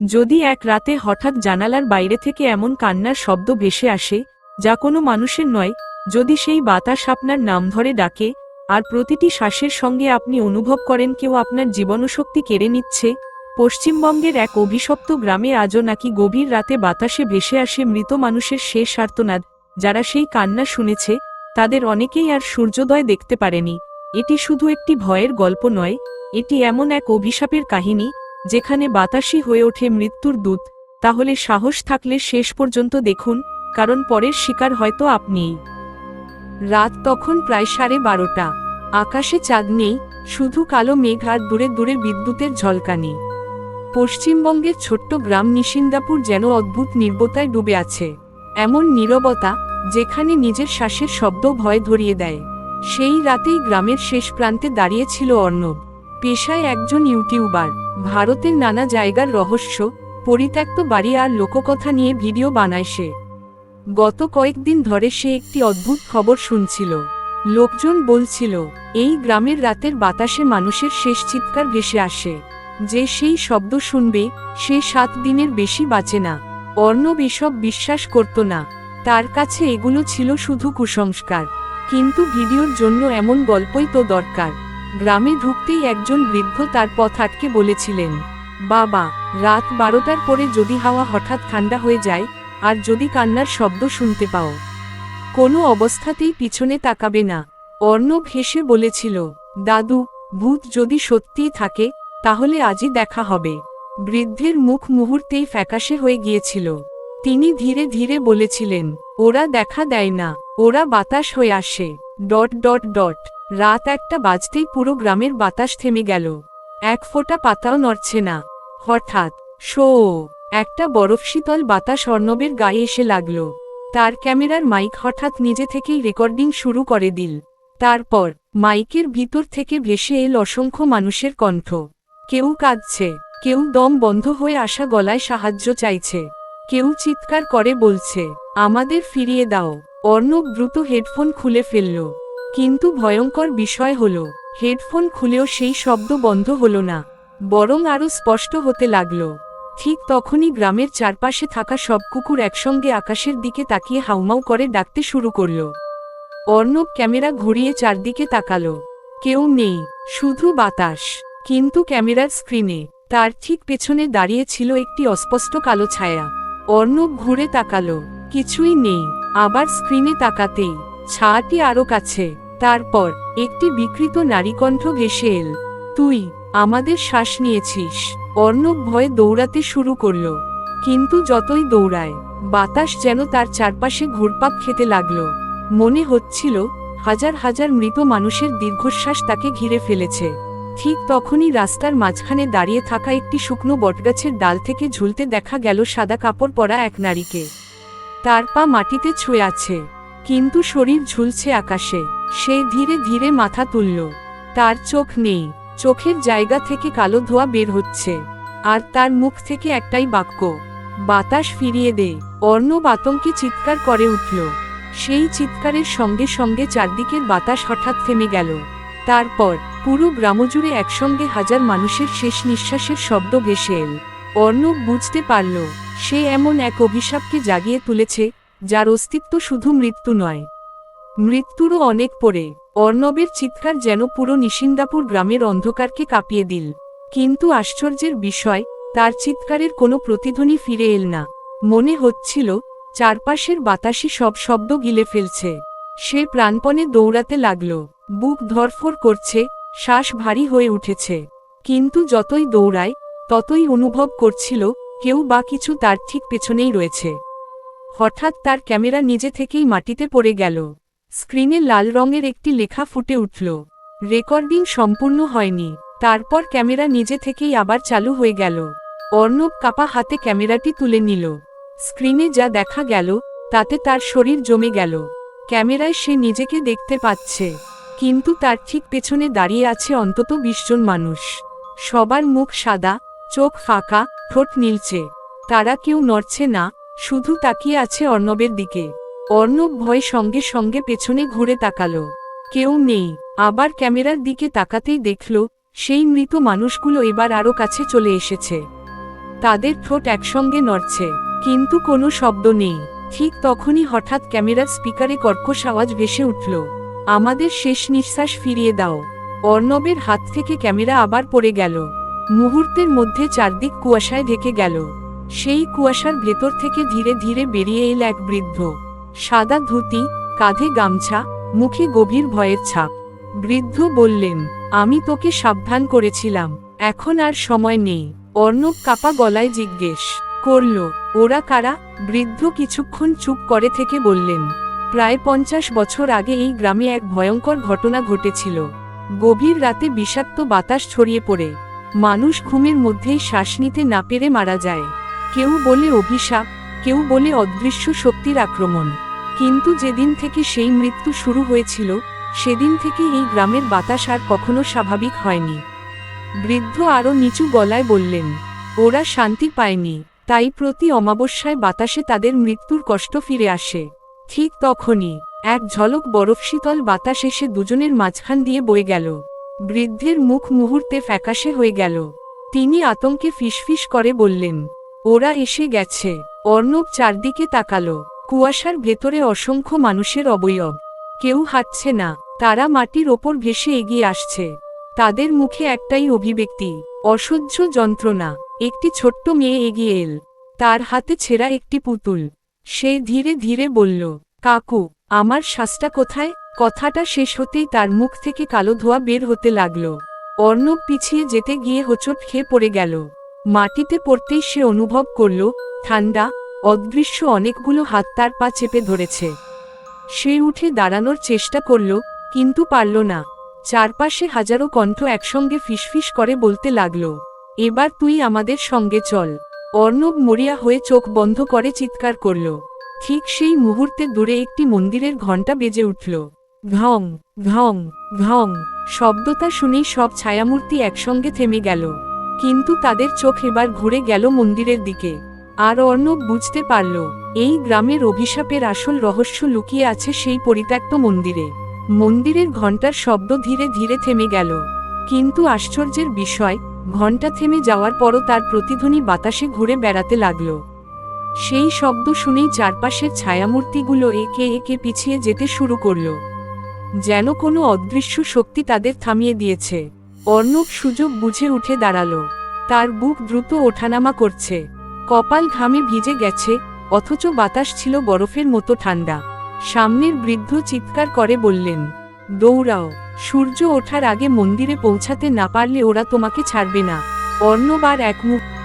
যদি এক রাতে হঠাৎ জানালার বাইরে থেকে এমন কান্নার শব্দ ভেসে আসে যা কোনো মানুষের নয়, যদি সেই বাতাস আপনার নাম ধরে ডাকে, আর প্রতিটি শ্বাসের সঙ্গে আপনি অনুভব করেন কেউ আপনার জীবনশক্তি কেড়ে নিচ্ছে। পশ্চিমবঙ্গের এক অভিশপ্ত গ্রামে আজও নাকি গভীর রাতে বাতাসে ভেসে আসে মৃত মানুষের শেষ আর্তনাদ। যারা সেই কান্না শুনেছে তাদের অনেকেই আর সূর্যোদয় দেখতে পারেনি। এটি শুধু একটি ভয়ের গল্প নয়, এটি এমন এক অভিশাপের কাহিনী যেখানে বাতাসই হয়ে ওঠে মৃত্যুর দূত। তাহলে সাহস থাকলে শেষ পর্যন্ত দেখুন, কারণ পরের শিকার হয়তো আপনিই। রাত তখন প্রায় 12:30। আকাশে চাঁদ নেই, শুধু কালো মেঘ আর দূরে দূরে বিদ্যুতের ঝলকানি। পশ্চিমবঙ্গের ছোট্ট গ্রাম নিশিন্দাপুর যেন অদ্ভুত নীরবতায় ডুবে আছে। এমন নীরবতা যেখানে নিজের শ্বাসের শব্দ ভয় ধরিয়ে দেয়। সেই রাতেই গ্রামের শেষ প্রান্তে দাঁড়িয়েছিল অর্ণব। পেশায় একজন ইউটিউবার। ভারতের নানা জায়গার রহস্য, পরিত্যক্ত বাড়ি আর লোককথা নিয়ে ভিডিও বানায় সে। গত কয়েকদিন ধরে সে একটি অদ্ভুত খবর শুনছিল। লোকজন বলছিল এই গ্রামের রাতের বাতাসে মানুষের শেষ চিৎকার ভেসে আসে। যে সেই শব্দ শুনবে সে 7 দিনের বেশি বাঁচে না। অর্ণব এসব বিশ্বাস করত না। তার কাছে এগুলো ছিল শুধু কুসংস্কার। কিন্তু ভিডিওর জন্য এমন গল্পই তো দরকার। গ্রামে ঢুকতেই একজন বৃদ্ধ তার পথ আটকে বলেছিলেন, বাবা, রাত 12টার পরে যদি হাওয়া হঠাৎ ঠান্ডা হয়ে যায়, আর যদি কান্নার শব্দ শুনতে পাও, কোনো অবস্থাতেই পিছনে তাকাবে না। অর্ণব হেসে বলেছিল, দাদু, ভূত যদি সত্যিই থাকে তাহলে আজই দেখা হবে। বৃদ্ধের মুখ মুহূর্তেই ফ্যাকাশে হয়ে গিয়েছিল। তিনি ধীরে ধীরে বলেছিলেন, ওরা দেখা দেয় না, ওরা বাতাস হয়ে আসে। রাত 1টা বাজতেই পুরো গ্রামের বাতাস থেমে গেল। এক ফোঁটা পাতাও নড়ছে না। হঠাৎ শো একটা বরফশীতল বাতাস অর্ণবের গায়ে এসে লাগল। তার ক্যামেরার মাইক হঠাৎ নিজে থেকেই রেকর্ডিং শুরু করে দিল। তারপর মাইকের ভিতর থেকে ভেসে এল অসংখ্য মানুষের কণ্ঠ। কেউ কাঁদছে, কেউ দম বন্ধ হয়ে আসা গলায় সাহায্য চাইছে, কেউ চিৎকার করে বলছে, আমাদের ফিরিয়ে দাও। অর্ণব দ্রুত হেডফোন খুলে ফেলল। কিন্তু ভয়ঙ্কর বিষয় হলো, হেডফোন খুলেও সেই শব্দ বন্ধ হলো না, বরং আরও স্পষ্ট হতে লাগল। ঠিক তখনই গ্রামের চারপাশে থাকা সব কুকুর একসঙ্গে আকাশের দিকে তাকিয়ে হাউমাউ করে ডাকতে শুরু করল। অর্ণব ক্যামেরা ঘুরিয়ে চারদিকে তাকালো। কেউ নেই, শুধু বাতাস। কিন্তু ক্যামেরার স্ক্রিনে তার ঠিক পেছনে দাঁড়িয়ে ছিল একটি অস্পষ্ট কালো ছায়া। অর্ণব ঘুরে তাকালো, কিছুই নেই। আবার স্ক্রিনে তাকাতেই ছায়াটি আরও কাছে। তারপর একটি বিকৃত নারীকণ্ঠ ভেসে এল, তুই আমাদের শ্বাস নিয়েছিস। অর্ণব ভয়ে দৌড়াতে শুরু করল। কিন্তু যতই দৌড়ায়, বাতাস যেন তার চারপাশে ঘুরপাক খেতে লাগল। মনে হচ্ছিল হাজার হাজার মৃত মানুষের দীর্ঘশ্বাস তাকে ঘিরে ফেলেছে। ঠিক তখনই রাস্তার মাঝখানে দাঁড়িয়ে থাকা একটি শুকনো বটগাছের ডাল থেকে ঝুলতে দেখা গেল সাদা কাপড় পরা এক নারীকে। তার পা মাটিতে ছুঁয়ে আছে, কিন্তু শরীর ঝুলছে আকাশে। সে ধীরে ধীরে মাথা তুলল। তার চোখ নেই, চোখের জায়গা থেকে কালো ধোঁয়া বের হচ্ছে। আর তার মুখ থেকে একটাই বাক্য, বাতাস ফিরিয়ে দে। অর্ণব আতঙ্কে চিৎকার করে উঠল। সেই চিৎকারের সঙ্গে সঙ্গে চারদিকের বাতাস হঠাৎ থেমে গেল। তারপর পুরো গ্রামজুড়ে একসঙ্গে হাজার মানুষের শেষ নিঃশ্বাসের শব্দ ভেসে এল। অর্ণব বুঝতে পারল, সে এমন এক অভিশাপকে জাগিয়ে তুলেছে যার অস্তিত্ব শুধু মৃত্যু নয়, মৃত্যুরও অনেক পরে। অর্ণবের চিৎকার যেন পুরো নিশিন্দাপুর গ্রামের অন্ধকারকে কাঁপিয়ে দিল। কিন্তু আশ্চর্যের বিষয়, তার চিৎকারের কোনো প্রতিধ্বনি ফিরে এল না। মনে হচ্ছিল চারপাশের বাতাসই সব শব্দ গিলে ফেলছে। সে প্রাণপণে দৌড়াতে লাগল, বুক ধড়ফড় করছে, শ্বাস ভারী হয়ে উঠেছে। কিন্তু যতই দৌড়ায় ততই অনুভব করছিল কেউ বা কিছু তার ঠিক পেছনেই রয়েছে। হঠাৎ তার ক্যামেরা নিজে থেকেই মাটিতে পড়ে গেল। স্ক্রিনে লাল রঙের একটি লেখা ফুটে উঠল, রেকর্ডিং সম্পূর্ণ হয়নি। তারপর ক্যামেরা নিজে থেকেই আবার চালু হয়ে গেল। অর্ণব কাপা হাতে ক্যামেরাটি তুলে নিল। স্ক্রিনে যা দেখা গেল তাতে তার শরীর জমে গেল। ক্যামেরায় সে নিজেকে দেখতে পাচ্ছে, কিন্তু তার ঠিক পেছনে দাঁড়িয়ে আছে অন্তত 20 জন মানুষ। সবার মুখ সাদা, চোখ ফাঁকা, ঠোঁট নীলচে। তারা কেউ নড়ছে না, শুধু তাকিয়ে আছে অর্ণবের দিকে। অর্ণব ভয়ে সঙ্গে সঙ্গে পেছনে ঘুরে তাকালো, কেউ নেই। আবার ক্যামেরার দিকে তাকাতেই দেখল সেই মৃত মানুষগুলো এবার আরও কাছে চলে এসেছে। তাদের ঠোঁট একসঙ্গে নড়ছে, কিন্তু কোনো শব্দ নেই। ঠিক তখনই হঠাৎ ক্যামেরার স্পিকারে কর্কশ আওয়াজ ভেসে উঠল, আমাদের শেষ নিঃশ্বাস ফিরিয়ে দাও। অর্ণবের হাত থেকে ক্যামেরা আবার পড়ে গেল। মুহূর্তের মধ্যে চারদিক কুয়াশায় ঢেকে গেল। সেই কুয়াশার ভেতর থেকে ধীরে ধীরে বেরিয়ে এল এক বৃদ্ধ, সাদা ধুতি, কাঁধে গামছা, মুখে গভীর ভয়ের ছাপ। বৃদ্ধ বললেন, আমি তোকে সাবধান করেছিলাম, এখন আর সময় নেই। অর্ণব কাপা গলায় জিজ্ঞেস করল, ওরা কারা? বৃদ্ধ কিছুক্ষণ চুপ করে থেকে বললেন, প্রায় 50 বছর আগে এই গ্রামে এক ভয়ঙ্কর ঘটনা ঘটেছিল। গভীর রাতে বিষাক্ত বাতাস ছড়িয়ে পড়ে মানুষ ঘুমের মধ্যেই শ্বাস নিতে না পেরে মারা যায়। কেউ বলে অভিশাপ, কেউ বলে অদৃশ্য শক্তির আক্রমণ। কিন্তু যেদিন থেকে সেই মৃত্যু শুরু হয়েছিল, সেদিন থেকে এই গ্রামের বাতাস আর কখনো স্বাভাবিক হয়নি। বৃদ্ধ আরও নিচু গলায় বললেন, ওরা শান্তি পায়নি, তাই প্রতি অমাবস্যায় বাতাসে তাদের মৃত্যুর কষ্ট ফিরে আসে। ঠিক তখনই এক ঝলক বরফশীতল বাতাস এসে দুজনের মাঝখান দিয়ে বয়ে গেল। বৃদ্ধের মুখ মুহূর্তে ফ্যাকাশে হয়ে গেল। তিনি আতঙ্কে ফিসফিস করে বললেন, ওরা এসে গেছে। অর্ণব চারদিকে তাকালো। কুয়াশার ভেতরে অসংখ্য মানুষের অবয়ব। কেউ হাঁটছে না, তারা মাটির ওপর ভেসে এগিয়ে আসছে। তাদের মুখে একটাই অভিব্যক্তি, অসহ্য যন্ত্রণা। একটি ছোট্ট মেয়ে এগিয়ে এল, তার হাতে ছেঁড়া একটি পুতুল। সে ধীরে ধীরে বলল, কাকু, আমার শ্বাসটা কোথায়? কথাটা শেষ হতেই তার মুখ থেকে কালো ধোঁয়া বের হতে লাগল। অর্ণব পিছিয়ে যেতে গিয়ে হোঁচট খেয়ে পড়ে গেল। মাটিতে পড়তেই সে অনুভব করল, ঠান্ডা, অদৃশ্য অনেকগুলো হাত তার পা চেপে ধরেছে। সে উঠে দাঁড়ানোর চেষ্টা করল, কিন্তু পারল না। চারপাশে হাজারো কণ্ঠ একসঙ্গে ফিসফিস করে বলতে লাগল, এবার তুই আমাদের সঙ্গে চল। অর্ণব মরিয়া হয়ে চোখ বন্ধ করে চিৎকার করল। ঠিক সেই মুহূর্তে দূরে একটি মন্দিরের ঘণ্টা বেজে উঠল। ঘং ঘং ঘং শব্দটা শুনেই সব ছায়ামূর্তি একসঙ্গে থেমে গেল। কিন্তু তাদের চোখ এবার ঘুরে গেল মন্দিরের দিকে। আর অর্ণব বুঝতে পারল, এই গ্রামের অভিশাপের আসল রহস্য লুকিয়ে আছে সেই পরিত্যক্ত মন্দিরে। মন্দিরের ঘণ্টার শব্দ ধীরে ধীরে থেমে গেল। কিন্তু আশ্চর্যের বিষয়, ঘণ্টা থেমে যাওয়ার পরও তার প্রতিধ্বনি বাতাসে ঘুরে বেড়াতে লাগল। সেই শব্দ শুনেই চারপাশের ছায়ামূর্তিগুলো একে একে পিছিয়ে যেতে শুরু করল, যেন কোনো অদৃশ্য শক্তি তাদের থামিয়ে দিয়েছে। অর্ণব সুযোগ বুঝে উঠে দাঁড়াল। তার বুক দ্রুত ওঠানামা করছে, কপাল ঘামে ভিজে গেছে, অথচ বাতাস ছিল বরফের মতো ঠান্ডা। সামনের বৃদ্ধ চিৎকার করে বললেন, দৌড়াও, সূর্য ওঠার আগে মন্দিরে পৌঁছাতে না পারলে ওরা তোমাকে ছাড়বে না। অর্ণব আর এক মুহূর্ত